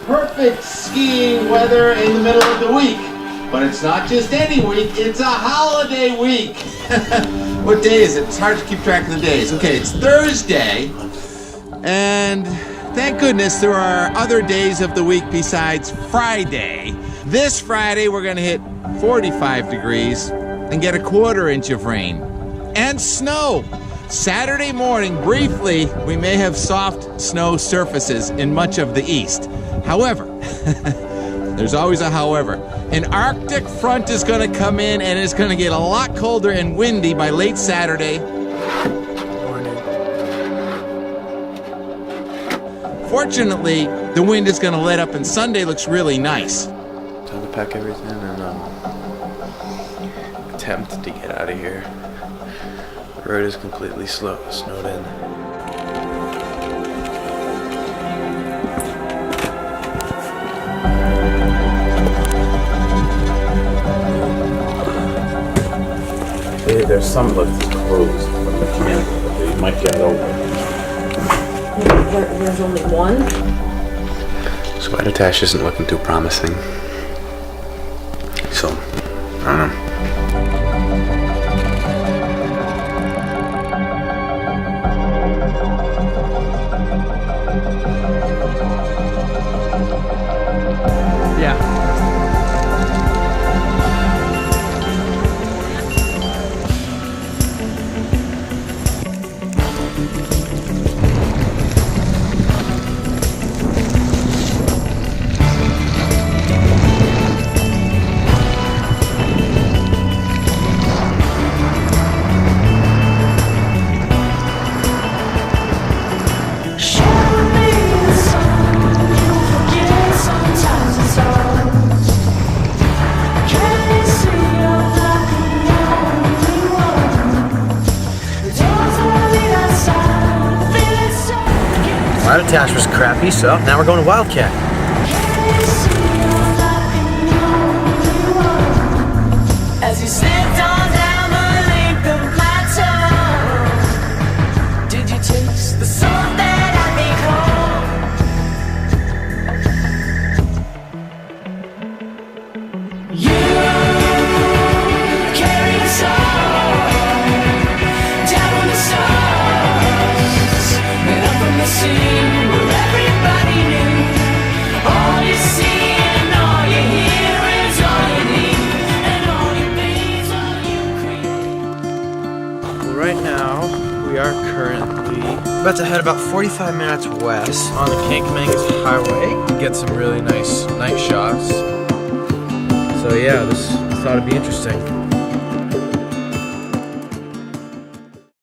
perfect skiing weather in the middle of the week. But it's not just any week, it's a holiday week. What day is it? It's hard to keep track of the days. Okay, it's Thursday. And thank goodness there are other days of the week besides Friday. This Friday we're gonna hit 45 degrees and get a 1/4 inch of rain and snow. Saturday morning, briefly, we may have soft snow surfaces in much of the east. However, there's always a however. An Arctic front is gonna come in and it's gonna get a lot colder and windy by late Saturday. Fortunately, the wind is gonna let up and Sunday looks really nice. Time to pack everything and attempt to get out of here. The road is completely snowed in. There's some that's closed from the mechanical, but they might get it open. There's only one? So Attitash isn't looking too promising. So, I don't know. Yeah. Attitash was crappy, so now we're going to Wildcat. As you slipped on down the length of my tongue, did you taste the salt that I make home? You carry a song down on the stars and up from the sea. Right now, we are currently about to head about 45 minutes west on the Kankmangas Highway. Get some really nice night shots. So yeah, this thought it'd be interesting.